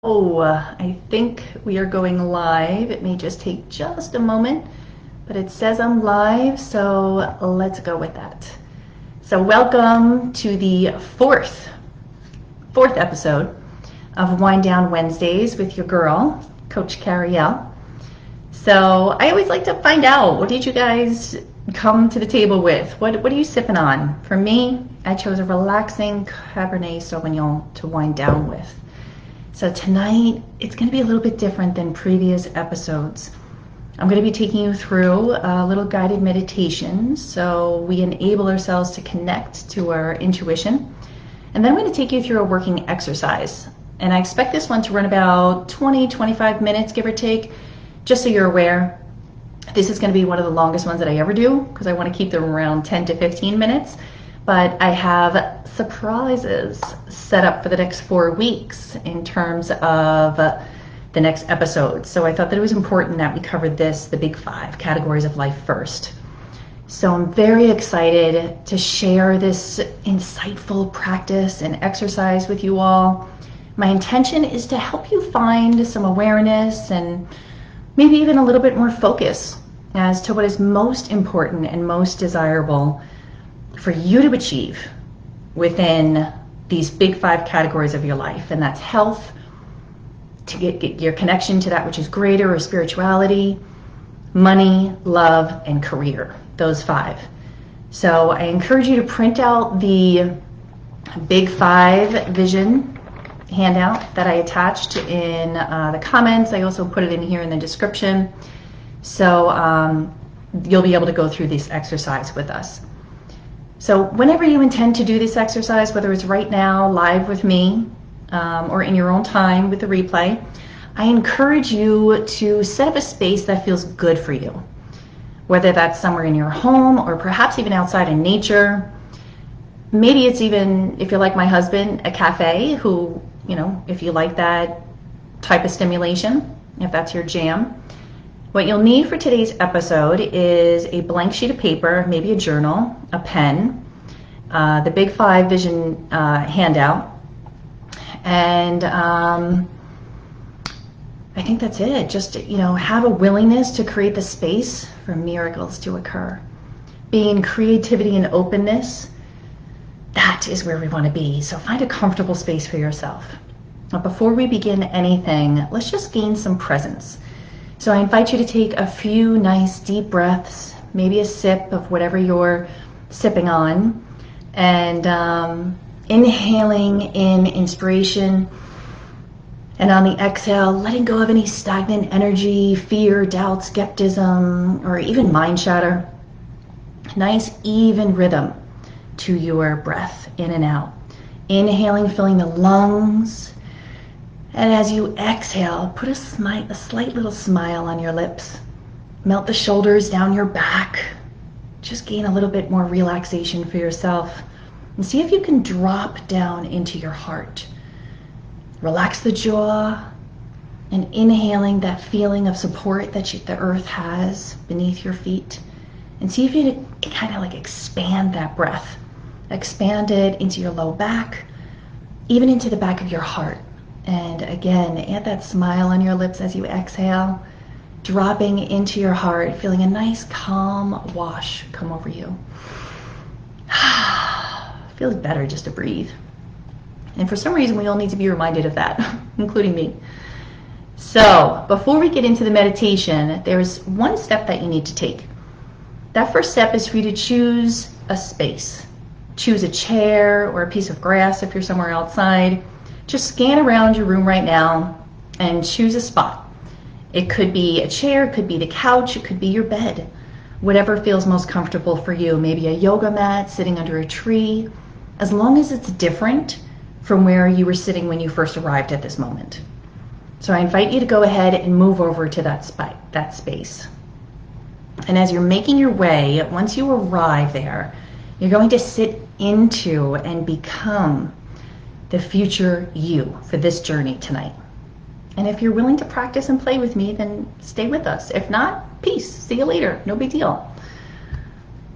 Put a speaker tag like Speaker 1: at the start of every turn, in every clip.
Speaker 1: Oh, I think we are going live. It may just take just a moment, but it says I'm live, so let's go with that. So welcome to the fourth episode of Wind Down Wednesdays with your girl, Coach Cariel. So I always like to find out, what did you guys come to the table with? What are you sipping on? For me, I chose a relaxing Cabernet Sauvignon to wind down with. So tonight, it's going to be a little bit different than previous episodes. I'm going to be taking you through a little guided meditation so we enable ourselves to connect to our intuition. And then I'm going to take you through a working exercise. And I expect this one to run about 20-25 minutes, give or take, just so you're aware. This is going to be one of the longest ones that I ever do because I want to keep them around 10 to 15 minutes. But I have surprises set up for the next 4 weeks in terms of the next episode. So I thought that it was important that we covered the big 5 categories of life first. So I'm very excited to share this insightful practice and exercise with you all. My intention is to help you find some awareness and maybe even a little bit more focus as to what is most important and most desirable for you to achieve within these big 5 categories of your life. And that's health, to get your connection to that which is greater or spirituality, money, love, and career, those 5. So I encourage you to print out the big 5 vision handout that I attached in the comments. I also put it in here in the description. So you'll be able to go through this exercise with us. So whenever you intend to do this exercise, whether it's right now, live with me, or in your own time with the replay, I encourage you to set up a space that feels good for you. Whether that's somewhere in your home or perhaps even outside in nature. Maybe it's even, if you're like my husband, a cafe, who, if you like that type of stimulation, if that's your jam. What you'll need for today's episode is a blank sheet of paper, maybe a journal, a pen, the Big 5 Vision handout, and I think that's it. Just, have a willingness to create the space for miracles to occur. Being in creativity and openness, that is where we want to be. So find a comfortable space for yourself. But before we begin anything, let's just gain some presence. So I invite you to take a few nice deep breaths, maybe a sip of whatever you're sipping on, and inhaling in inspiration, and on the exhale, letting go of any stagnant energy, fear, doubt, skepticism, or even mind chatter. Nice even rhythm to your breath in and out. Inhaling, filling the lungs. And as you exhale, put a slight little smile on your lips. Melt the shoulders down your back. Just gain a little bit more relaxation for yourself. And see if you can drop down into your heart. Relax the jaw. And inhaling that feeling of support that the earth has beneath your feet. And see if you can kind of expand that breath. Expand it into your low back, even into the back of your heart. And again, add that smile on your lips as you exhale, dropping into your heart, feeling a nice calm wash come over you. Feels better just to breathe. And for some reason, we all need to be reminded of that, including me. So before we get into the meditation, there's one step that you need to take. That first step is for you to choose a space. Choose a chair or a piece of grass if you're somewhere outside. Just scan around your room right now and choose a spot. It could be a chair, it could be the couch, it could be your bed. Whatever feels most comfortable for you. Maybe a yoga mat, sitting under a tree. As long as it's different from where you were sitting when you first arrived at this moment. So I invite you to go ahead and move over to that space. And as you're making your way, once you arrive there, you're going to sit into and become the future you for this journey tonight. And if you're willing to practice and play with me, then stay with us. If not, peace. See you later. No big deal.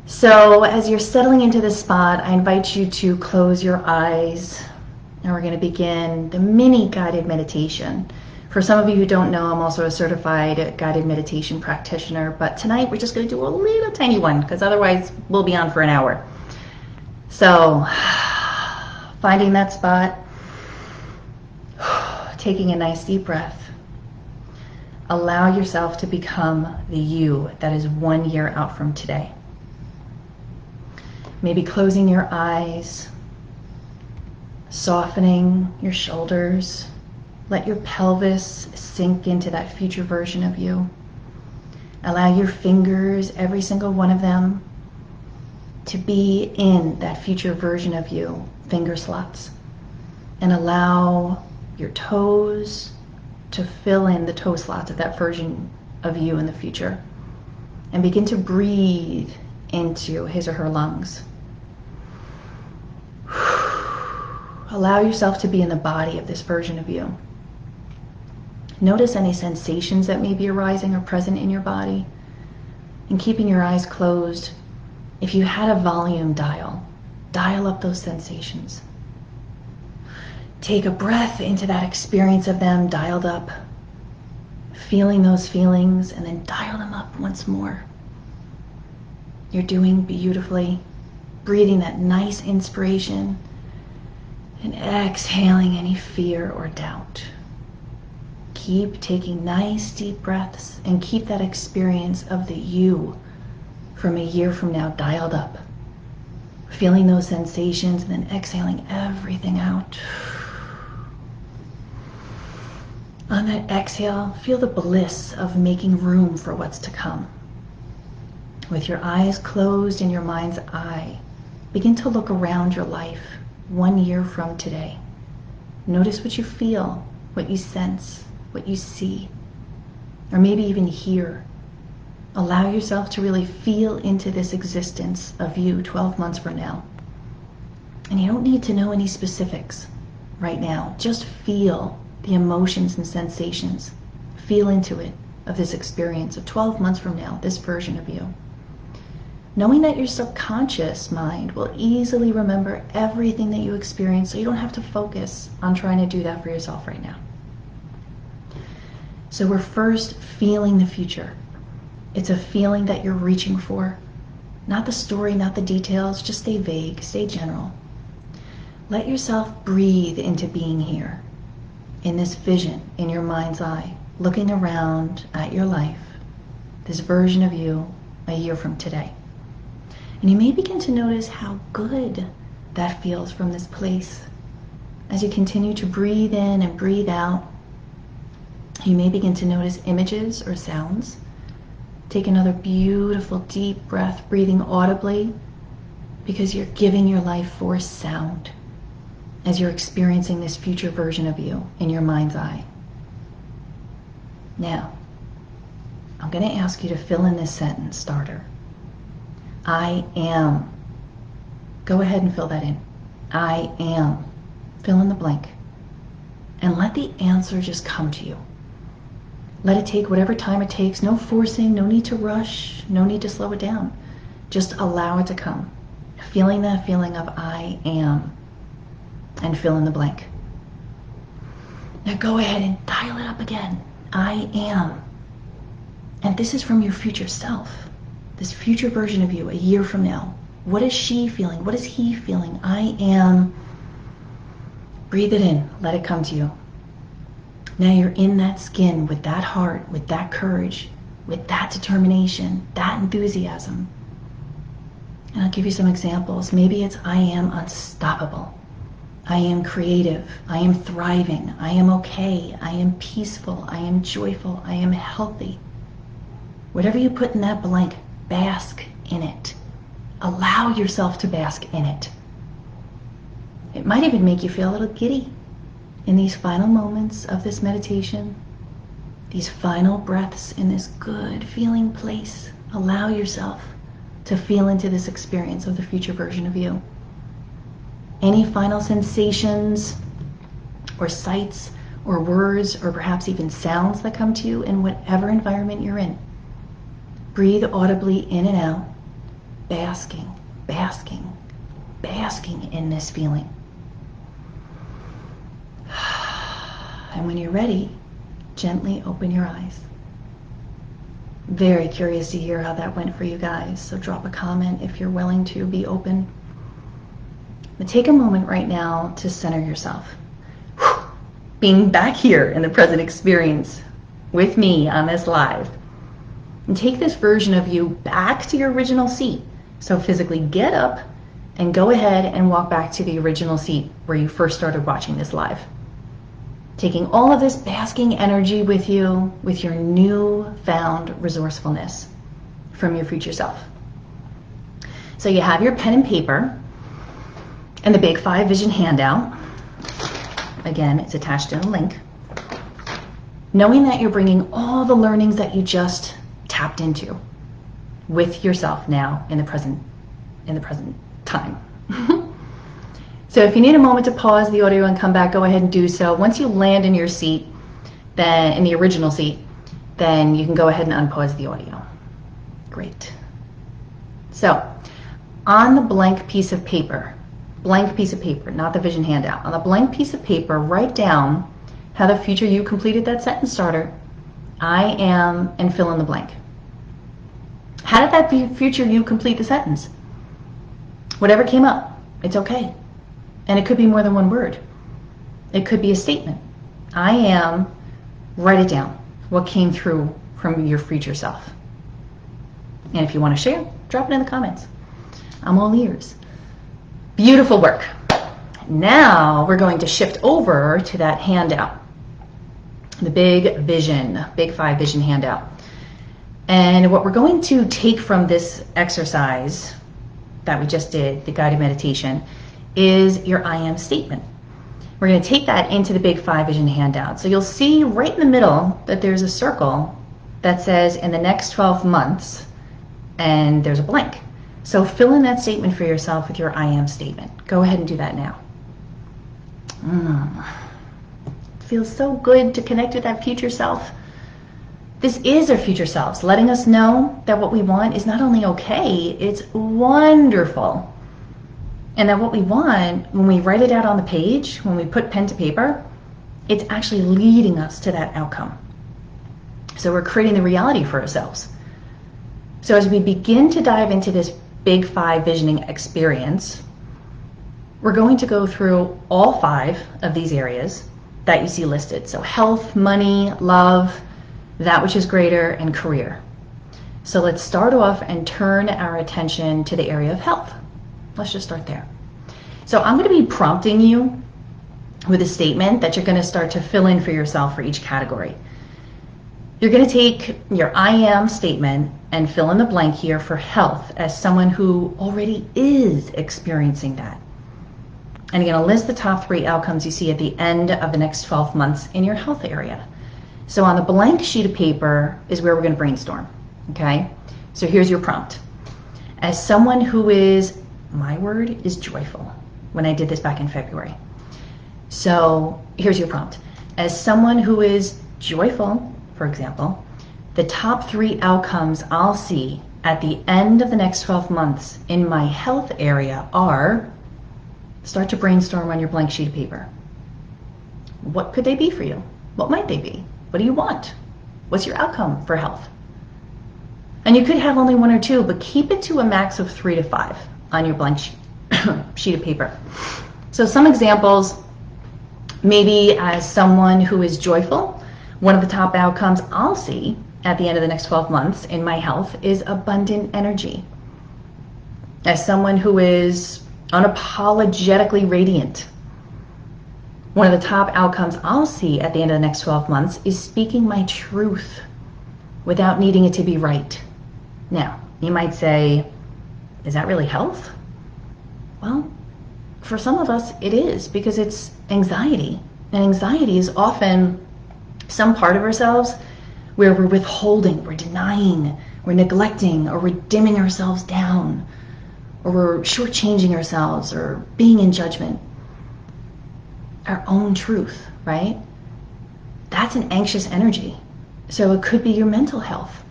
Speaker 1: So as you're settling into this spot, I invite you to close your eyes And we're going to begin the mini guided meditation. For some of you who don't know, I'm also a certified guided meditation practitioner, but tonight we're just going to do a little tiny one because otherwise we'll be on for an hour. So, finding that spot, taking a nice deep breath. Allow yourself to become the you that is 1 year out from today. Maybe closing your eyes, softening your shoulders. Let your pelvis sink into that future version of you. Allow your fingers, every single one of them, to be in that future version of you, finger slots. And allow your toes to fill in the toe slots of that version of you in the future. And begin to breathe into his or her lungs. Allow yourself to be in the body of this version of you. Notice any sensations that may be arising or present in your body. And keeping your eyes closed, if you had a volume dial up those sensations. Take a breath into that experience of them dialed up, feeling those feelings, and then dial them up once more. You're doing beautifully, breathing that nice inspiration and exhaling any fear or doubt. Keep taking nice deep breaths and keep that experience of the you from a year from now dialed up. Feeling those sensations and then exhaling everything out. On that exhale, feel the bliss of making room for what's to come. With your eyes closed in your mind's eye, begin to look around your life 1 year from today. Notice what you feel, what you sense, what you see, or maybe even hear. Allow yourself to really feel into this existence of you 12 months from now. And you don't need to know any specifics right now. Just feel the emotions and sensations. Feel into it of this experience of 12 months from now, this version of you. Knowing that your subconscious mind will easily remember everything that you experience, so you don't have to focus on trying to do that for yourself right now. So we're first feeling the future. It's a feeling that you're reaching for. Not the story, not the details, just stay vague, stay general. Let yourself breathe into being here, in this vision, in your mind's eye, looking around at your life, this version of you a year from today. And you may begin to notice how good that feels from this place. As you continue to breathe in and breathe out, you may begin to notice images or sounds. Take another beautiful deep breath, breathing audibly, because you're giving your life force sound as you're experiencing this future version of you in your mind's eye. Now, I'm going to ask you to fill in this sentence starter. I am. Go ahead and fill that in. I am. Fill in the blank. And let the answer just come to you. Let it take whatever time it takes. No forcing, no need to rush, no need to slow it down. Just allow it to come. Feeling that feeling of I am. And fill in the blank. Now go ahead and dial it up again. I am. And this is from your future self. This future version of you a year from now. What is she feeling? What is he feeling? I am. Breathe it in. Let it come to you. Now you're in that skin with that heart, with that courage, with that determination, that enthusiasm. And I'll give you some examples. Maybe it's I am unstoppable. I am creative. I am thriving. I am okay. I am peaceful. I am joyful. I am healthy. Whatever you put in that blank, bask in it. Allow yourself to bask in it. It might even make you feel a little giddy in these final moments of this meditation, these final breaths in this good feeling place. Allow yourself to feel into this experience of the future version of you. Any final sensations or sights or words or perhaps even sounds that come to you in whatever environment you're in. Breathe audibly in and out, basking, basking, basking in this feeling. And when you're ready, gently open your eyes. Very curious to hear how that went for you guys, so drop a comment if you're willing to be open. But take a moment right now to center yourself. Being back here in the present experience with me on this live. And take this version of you back to your original seat. So physically get up and go ahead and walk back to the original seat where you first started watching this live. Taking all of this basking energy with you, with your newfound resourcefulness from your future self. So you have your pen and paper and the Big 5 Vision handout. Again, it's attached in a link. Knowing that you're bringing all the learnings that you just tapped into with yourself now in the present time. So if you need a moment to pause the audio and come back, go ahead and do so. Once you land in your seat, then in the original seat, then you can go ahead and unpause the audio. Great. So on the blank piece of paper, not the vision handout, on the blank piece of paper, write down how the future you completed that sentence starter, I am, and fill in the blank. How did that future you complete the sentence? Whatever came up, it's okay. And it could be more than one word. It could be a statement. I am, write it down. What came through from your future self. And if you want to share, drop it in the comments. I'm all ears. Beautiful work. Now we're going to shift over to that handout. The Big 5 Vision handout. And what we're going to take from this exercise that we just did, the guided meditation, is your I am statement. We're going to take that into the Big 5 Vision handout. So you'll see right in the middle that there's a circle that says in the next 12 months, and there's a blank. So fill in that statement for yourself with your I am statement. Go ahead and do that now. It feels so good to connect with that future self. This is our future selves, letting us know that what we want is not only okay, it's wonderful. And that what we want, when we write it out on the page, when we put pen to paper, it's actually leading us to that outcome. So we're creating the reality for ourselves. So as we begin to dive into this Big 5 visioning experience, we're going to go through all 5 of these areas that you see listed. So health, money, love, that which is greater, and career. So let's start off and turn our attention to the area of health. Let's just start there. So I'm going to be prompting you with a statement that you're going to start to fill in for yourself for each category. You're going to take your I am statement and fill in the blank here for health as someone who already is experiencing that. And you're going to list the top 3 outcomes you see at the end of the next 12 months in your health area. So on the blank sheet of paper is where we're going to brainstorm. Okay? So here's your prompt. As someone who is, my word is joyful, when I did this back in February. So here's your prompt. As someone who is joyful, for example, the top 3 outcomes I'll see at the end of the next 12 months in my health area are, start to brainstorm on your blank sheet of paper. What could they be for you? What might they be? What do you want? What's your outcome for health? And you could have only 1 or 2, but keep it to a max of 3 to 5 on your blank sheet of paper. So some examples, maybe as someone who is joyful, one of the top outcomes I'll see at the end of the next 12 months in my health is abundant energy. As someone who is unapologetically radiant, one of the top outcomes I'll see at the end of the next 12 months is speaking my truth without needing it to be right. Now, you might say, is that really health? Well, for some of us it is, because it's anxiety. And anxiety is often some part of ourselves where we're withholding, we're denying, we're neglecting, or we're dimming ourselves down, or we're shortchanging ourselves, or being in judgment. Our own truth, right? That's an anxious energy. So it could be your mental health.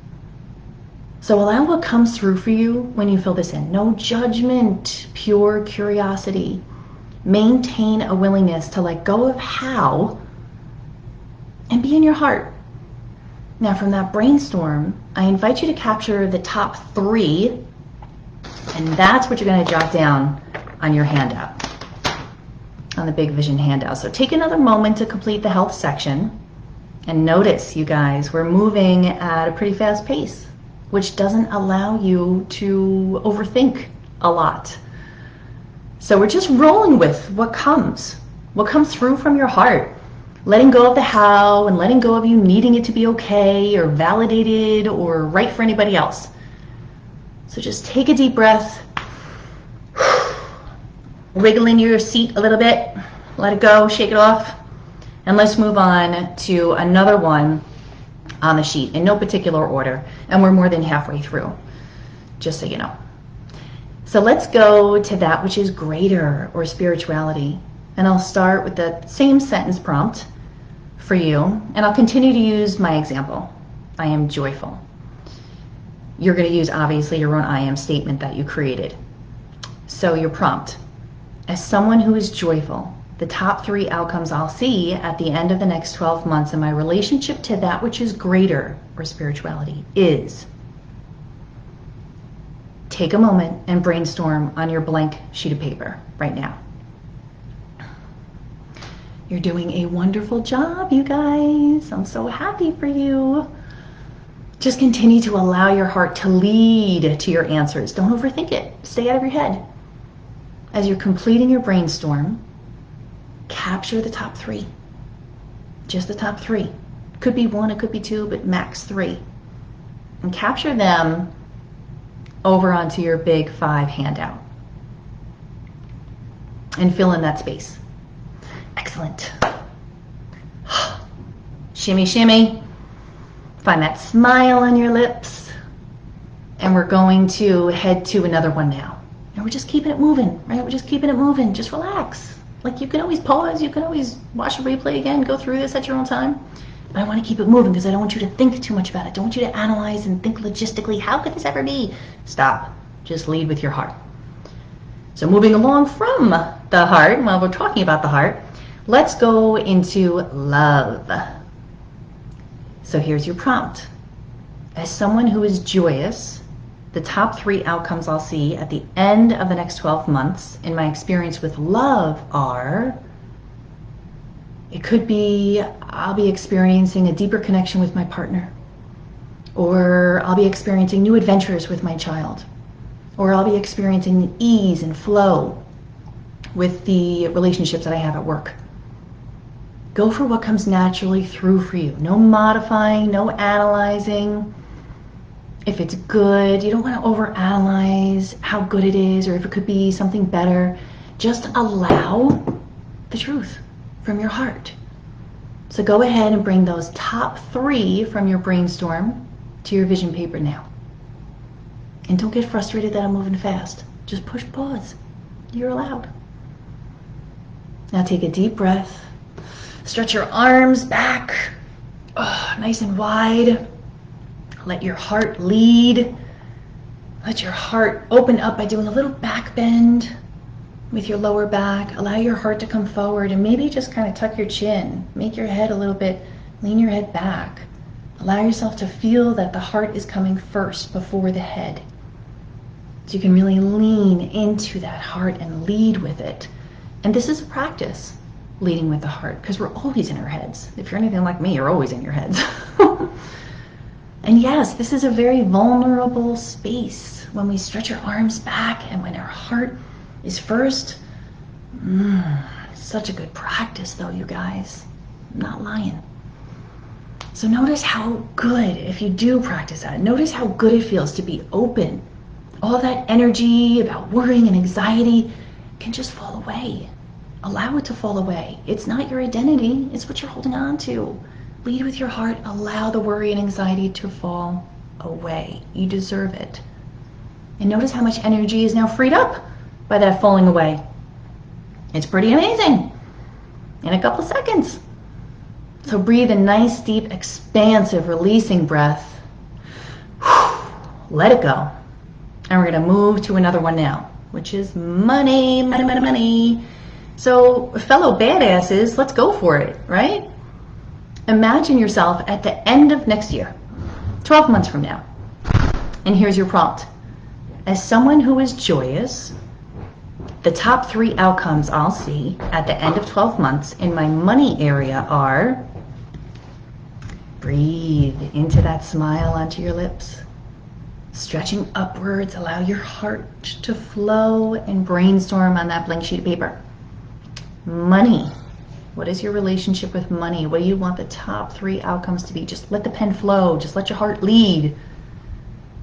Speaker 1: So allow what comes through for you when you fill this in. No judgment, pure curiosity. Maintain a willingness to let go of how and be in your heart. Now from that brainstorm, I invite you to capture the top 3, and that's what you're going to jot down on your handout, on the Big Vision handout. So take another moment to complete the health section, and notice, you guys, we're moving at a pretty fast pace, which doesn't allow you to overthink a lot. So we're just rolling with what comes through from your heart, letting go of the how and letting go of you needing it to be okay or validated or right for anybody else. So just take a deep breath, wiggle in your seat a little bit, let it go, shake it off, and let's move on to another one on the sheet in no particular order, and we're more than halfway through, just so you know. So let's go to that which is greater, or spirituality. And I'll start with the same sentence prompt for you, and I'll continue to use my example. I am joyful. You're going to use, obviously, your own I am statement that you created. So your prompt: as someone who is joyful, the top 3 outcomes I'll see at the end of the next 12 months in my relationship to that which is greater, or spirituality, is. Take a moment and brainstorm on your blank sheet of paper right now. You're doing a wonderful job, you guys. I'm so happy for you. Just continue to allow your heart to lead to your answers. Don't overthink it. Stay out of your head. As you're completing your brainstorm, capture the top 3. Just the top 3. Could be 1, it could be 2, but max 3. And capture them over onto your Big 5 handout. And fill in that space. Excellent. Shimmy, shimmy. Find that smile on your lips. And we're going to head to another one now. And we're just keeping it moving, right? We're just keeping it moving. Just relax. Like, you can always pause. You can always watch the replay again. Go through this at your own time. But I want to keep it moving because I don't want you to think too much about it. I don't want you to analyze and think logistically, how could this ever be? Stop. Just lead with your heart. So moving along from the heart, while we're talking about the heart, let's go into love. So here's your prompt. As someone who is joyous, the top 3 outcomes I'll see at the end of the next 12 months in my experience with love are... It could be I'll be experiencing a deeper connection with my partner, or I'll be experiencing new adventures with my child, or I'll be experiencing ease and flow with the relationships that I have at work. Go for what comes naturally through for you. No modifying, no analyzing. If it's good, you don't want to overanalyze how good it is, or if it could be something better. Just allow the truth from your heart. So go ahead and bring those top 3 from your brainstorm to your vision paper now. And don't get frustrated that I'm moving fast. Just push pause. You're allowed. Now take a deep breath. Stretch your arms back, nice and wide. Let your heart lead. Let your heart open up by doing a little back bend with your lower back. Allow your heart to come forward and maybe just kind of tuck your chin. Make your head a little bit, lean your head back. Allow yourself to feel that the heart is coming first before the head. So you can really lean into that heart and lead with it. And this is a practice, leading with the heart, because we're always in our heads. If you're anything like me, you're always in your heads. And yes, this is a very vulnerable space when we stretch our arms back and when our heart is first. Such a good practice though, you guys. I'm not lying. So notice how good, if you do practice that, notice how good it feels to be open. All that energy about worrying and anxiety can just fall away. Allow it to fall away. It's not your identity, it's what you're holding on to. Lead with your heart, allow the worry and anxiety to fall away. You deserve it. And notice how much energy is now freed up by that falling away. It's pretty amazing in a couple seconds. So breathe a nice, deep, expansive, releasing breath. Let it go. And we're gonna move to another one now, which is money, money, money, money. So fellow badasses, let's go for it, right? Imagine yourself at the end of next year, 12 months from now. And here's your prompt. As someone who is joyous, the top 3 outcomes I'll see at the end of 12 months in my money area are, breathe into that smile onto your lips. Stretching upwards, allow your heart to flow and brainstorm on that blank sheet of paper. Money. What is your relationship with money? What do you want the top 3 outcomes to be? Just let the pen flow. Just let your heart lead.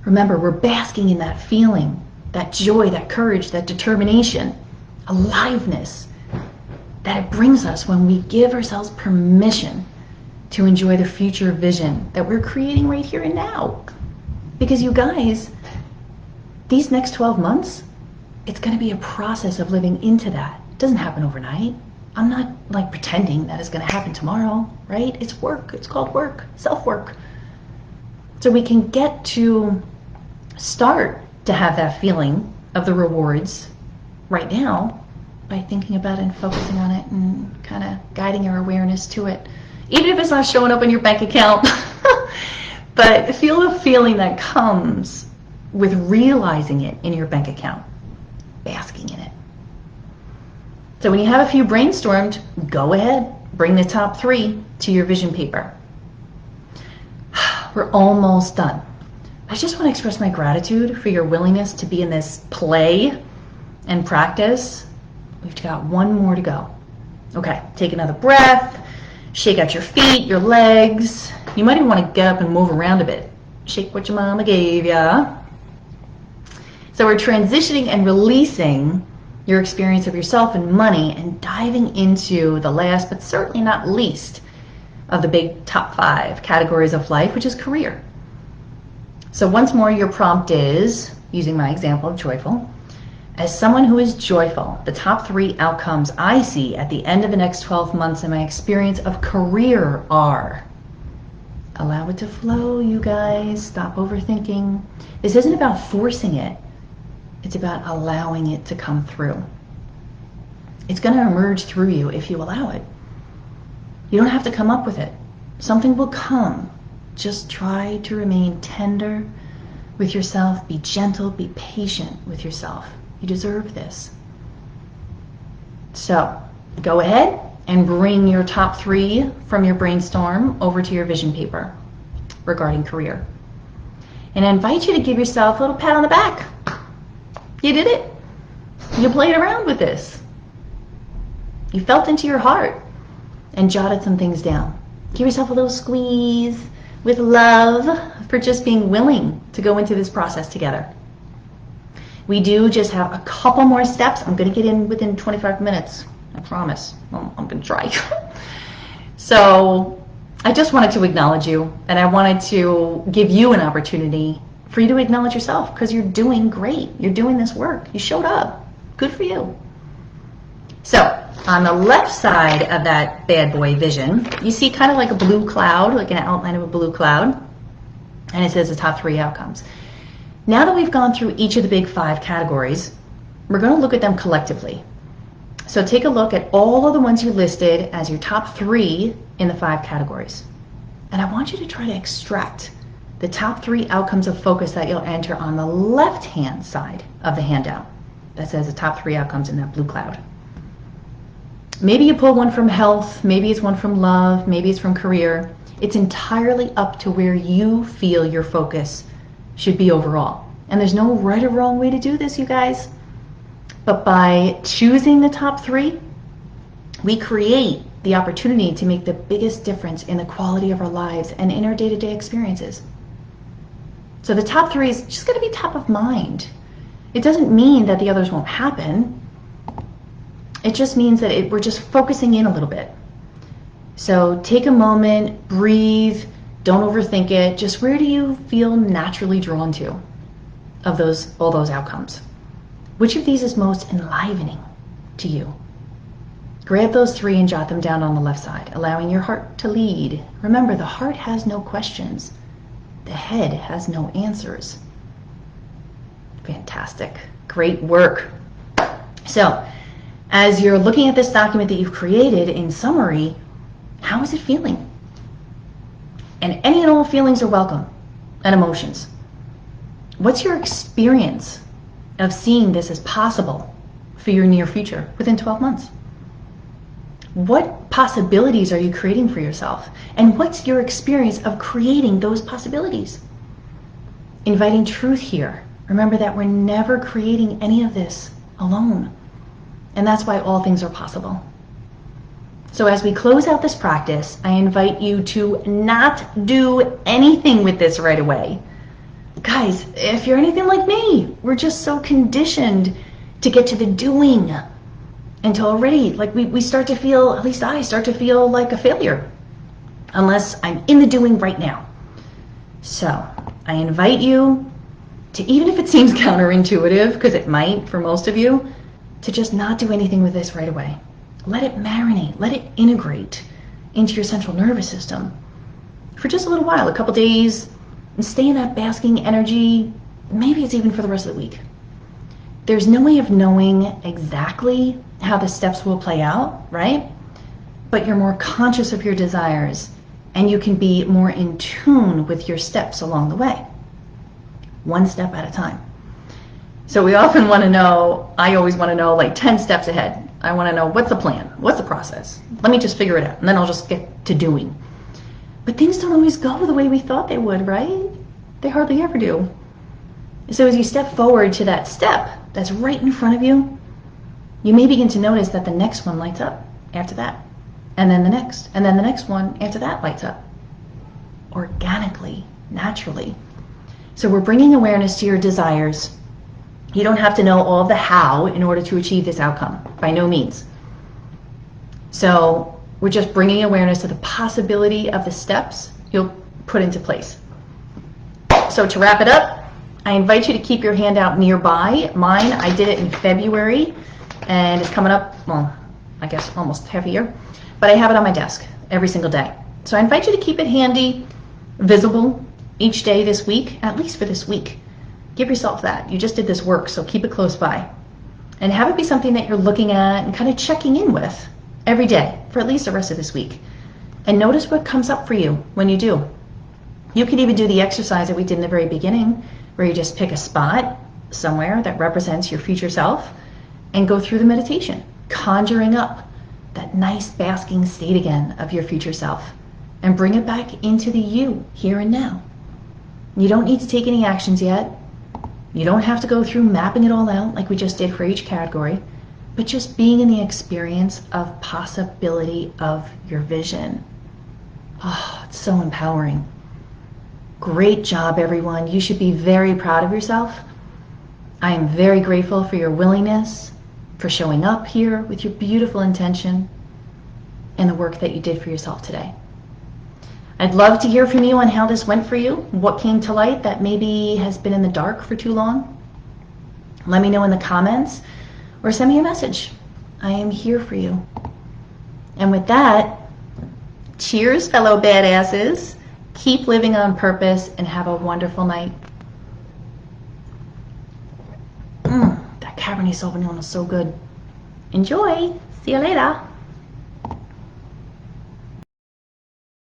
Speaker 1: Remember, we're basking in that feeling, that joy, that courage, that determination, aliveness that it brings us when we give ourselves permission to enjoy the future vision that we're creating right here and now. Because you guys, these next 12 months, it's going to be a process of living into that. It doesn't happen overnight. I'm not like pretending that it's going to happen tomorrow, right? It's work. It's called work, self-work. So we can get to start to have that feeling of the rewards right now by thinking about it and focusing on it and kind of guiding our awareness to it. Even if it's not showing up in your bank account, but feel the feeling that comes with realizing it in your bank account, basking in it. So when you have a few brainstormed, go ahead, bring the top 3 to your vision paper. We're almost done. I just want to express my gratitude for your willingness to be in this play and practice. We've got 1 more to go. Okay, take another breath, shake out your feet, your legs. You might even want to get up and move around a bit. Shake what your mama gave ya. So we're transitioning and releasing your experience of yourself and money and diving into the last, but certainly not least, of the big top 5 categories of life, which is career. So once more, your prompt is, using my example of joyful, as someone who is joyful, the top 3 outcomes I see at the end of the next 12 months in my experience of career are, allow it to flow, you guys, stop overthinking. This isn't about forcing it, it's about allowing it to come through. It's going to emerge through you if you allow it. You don't have to come up with it. Something will come. Just try to remain tender with yourself. Be gentle. Be patient with yourself. You deserve this. So go ahead and bring your top 3 from your brainstorm over to your vision paper regarding career. And I invite you to give yourself a little pat on the back. You did it. You played around with this. You felt into your heart and jotted some things down. Give yourself a little squeeze with love for just being willing to go into this process together. We do just have a couple more steps. I'm going to get in within 25 minutes. I promise. I'm going to try. So I just wanted to acknowledge you, and I wanted to give you an opportunity for you to acknowledge yourself, because you're doing great. You're doing this work. You showed up. Good for you. So on the left side of that bad boy vision, you see kind of like a blue cloud, like an outline of a blue cloud, and it says the top 3 outcomes. Now that we've gone through each of the big 5 categories, we're going to look at them collectively. So take a look at all of the ones you listed as your top 3 in the 5 categories. And I want you to try to extract the top 3 outcomes of focus that you'll enter on the left-hand side of the handout that says the top 3 outcomes in that blue cloud. Maybe you pull one from health, maybe it's one from love, maybe it's from career. It's entirely up to where you feel your focus should be overall. And there's no right or wrong way to do this, you guys. But by choosing the top 3, we create the opportunity to make the biggest difference in the quality of our lives and in our day-to-day experiences. So the top 3 is just going to be top of mind. It doesn't mean that the others won't happen. It just means that we're just focusing in a little bit. So take a moment, breathe, don't overthink it. Just where do you feel naturally drawn to of all those outcomes? Which of these is most enlivening to you? Grab those 3 and jot them down on the left side, allowing your heart to lead. Remember, the heart has no questions. The head has no answers. Fantastic. Great work. So, as you're looking at this document that you've created, in summary, how is it feeling? And any and all feelings are welcome, and emotions. What's your experience of seeing this as possible for your near future within 12 months? What possibilities are you creating for yourself? And what's your experience of creating those possibilities? Inviting truth here. Remember that we're never creating any of this alone. And that's why all things are possible. So as we close out this practice, I invite you to not do anything with this right away. Guys, if you're anything like me, we're just so conditioned to get to the doing until already, like we start to feel, at least I start to feel like a failure unless I'm in the doing right now. So I invite you to, even if it seems counterintuitive, because it might for most of you, to just not do anything with this right away. Let it marinate, let it integrate into your central nervous system for just a little while, a couple days, and stay in that basking energy. Maybe it's even for the rest of the week. There's no way of knowing exactly how the steps will play out, right? But you're more conscious of your desires, and you can be more in tune with your steps along the way, one step at a time. So we often want to know, I always want to know like 10 steps ahead. I want to know, what's the plan? What's the process? Let me just figure it out, and then I'll just get to doing. But things don't always go the way we thought they would, right? They hardly ever do. So as you step forward to that step that's right in front of you, you may begin to notice that the next one lights up after that. And then the next. And then the next one after that lights up. Organically, naturally. So we're bringing awareness to your desires. You don't have to know all the how in order to achieve this outcome, by no means. So we're just bringing awareness to the possibility of the steps you'll put into place. So to wrap it up, I invite you to keep your hand out nearby. Mine, I did it in February, and it's coming up, well, I guess almost half a year, but I have it on my desk every single day. So I invite you to keep it handy, visible each day this week, at least for this week. Give yourself that. You just did this work, so keep it close by. And have it be something that you're looking at and kind of checking in with every day for at least the rest of this week. And notice what comes up for you when you do. You can even do the exercise that we did in the very beginning, where you just pick a spot somewhere that represents your future self and go through the meditation, conjuring up that nice basking state again of your future self and bring it back into the you here and now. You don't need to take any actions yet. You don't have to go through mapping it all out like we just did for each category, but just being in the experience of possibility of your vision. Oh, it's so empowering. Great job, everyone. You should be very proud of yourself. I am very grateful for your willingness, for showing up here with your beautiful intention and the work that you did for yourself today. I'd love to hear from you on how this went for you, what came to light that maybe has been in the dark for too long. Let me know in the comments or send me a message. I am here for you. And with that, cheers, fellow badasses. Keep living on purpose and have a wonderful night. That Cabernet Sauvignon is so good. Enjoy. See you later.